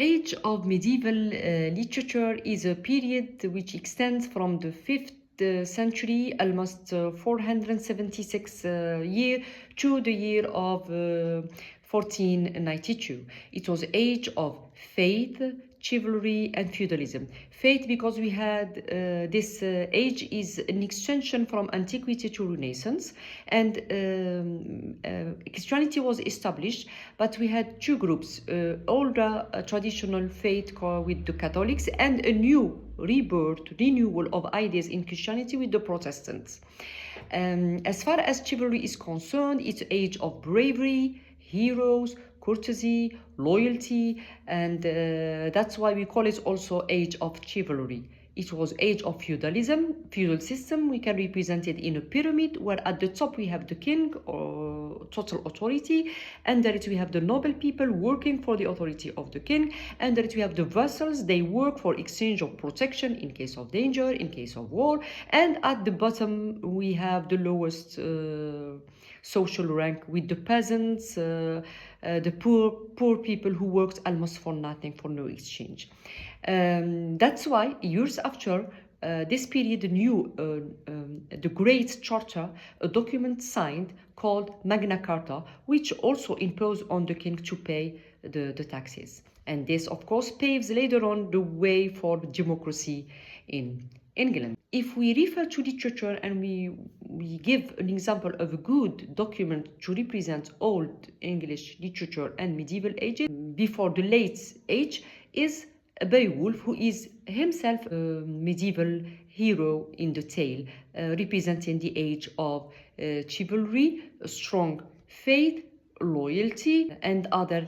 Age of medieval literature is a period which extends from the 5th century, almost 476 year, to the year of 1492. It was age of faith, chivalry and feudalism. Faith, because we had this age is an extension from antiquity to Renaissance, and Christianity was established, but we had two groups, older traditional faith with the Catholics, and a new rebirth, renewal of ideas in Christianity with the Protestants. As far as chivalry is concerned, it's age of bravery, heroes, courtesy, loyalty, and that's why we call it also age of chivalry. It was age of feudalism, feudal system. We can represent it in a pyramid where at the top we have the king or total authority, and there we have the noble people working for the authority of the king, and there we have the vassals. They work for exchange of protection in case of danger, in case of war, and at the bottom we have the lowest social rank with the peasants, the poor people who worked almost for nothing, for no exchange. That's why years after this period, the Great Charter, a document signed called Magna Carta, which also imposed on the king to pay the taxes. And this, of course, paves later on the way for democracy in England. If we refer to literature and we give an example of a good document to represent old English literature and medieval ages before the late age, is Beowulf, who is himself a medieval hero in the tale, representing the age of chivalry, strong faith, loyalty, and other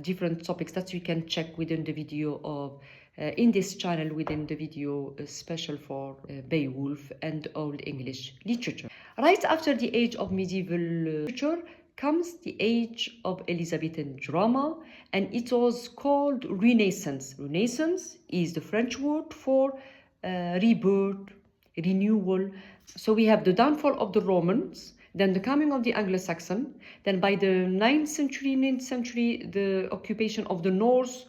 different topics that you can check within the video of in this channel, within the video special for Beowulf and Old English literature. Right after the age of medieval literature comes the age of Elizabethan drama, and it was called Renaissance. Renaissance is the French word for rebirth, renewal. So we have the downfall of the Romans, then the coming of the Anglo-Saxon, then by the 9th century, the occupation of the Norse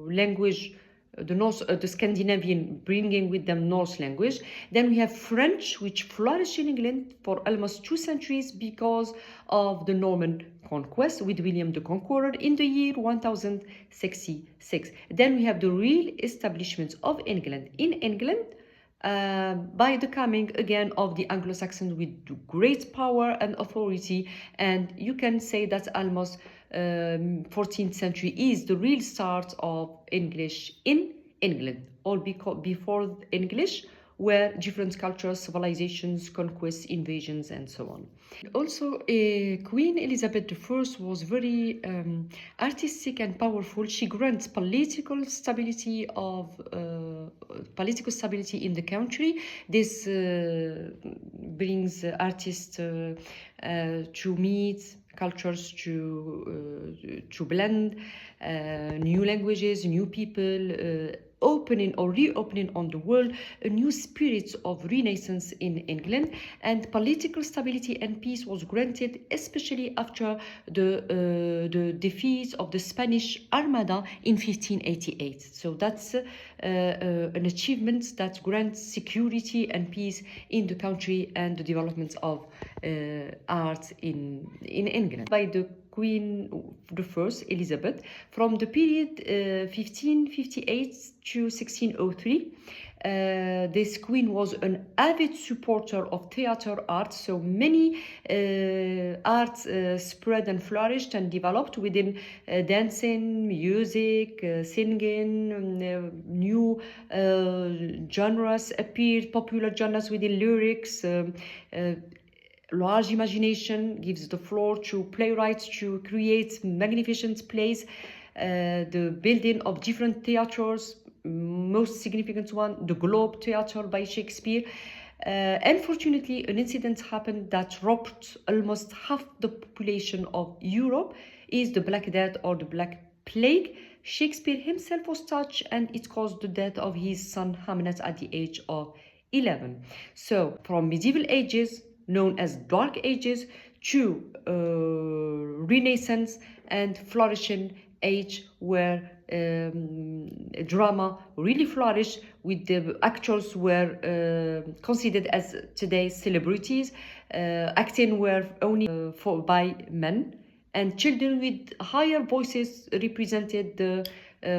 language, the Scandinavian, bringing with them Norse language. Then we have French, which flourished in England for almost 2 centuries because of the Norman conquest with William the Conqueror in the year 1066. Then we have the real establishment of England in England by the coming again of the Anglo-Saxons with great power and authority, and you can say that almost 14th century is the real start of English in England. All before English were different cultures, civilizations, conquests, invasions, and so on. Also, Queen Elizabeth I was very artistic and powerful. She grants political stability in the country. This brings artists to meet, cultures to blend, new languages, new people, opening or reopening on the world a new spirit of Renaissance in England, and political stability and peace was granted, especially after the defeat of the Spanish Armada in 1588. So that's an achievement that grants security and peace in the country and the development of art in England. By the Queen the First, Elizabeth, from the period 1558 to 1603. This queen was an avid supporter of theater art, so many arts spread and flourished and developed within dancing, music, singing, new genres appeared, popular genres within lyrics. Large imagination gives the floor to playwrights to create magnificent plays. The building of different theaters, most significant one, the Globe Theatre by Shakespeare. Unfortunately, an incident happened that robbed almost half the population of Europe, is the Black Death or the Black Plague. Shakespeare himself was touched, and it caused the death of his son Hamlet at the age of 11. So from medieval ages, known as Dark Ages, to Renaissance and flourishing age where drama really flourished, with the actors were considered as today's celebrities. Acting were only by men, and children with higher voices represented the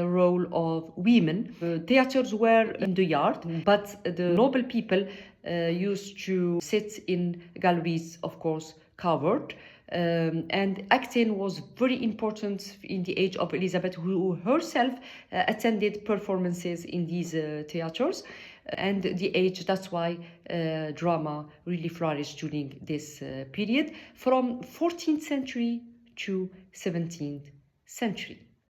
role of women. Theaters were in the yard, but the noble people used to sit in galleries, of course, covered. And acting was very important in the age of Elizabeth, who herself attended performances in these theaters. And the age, that's why drama really flourished during this period, from 14th century to 17th century.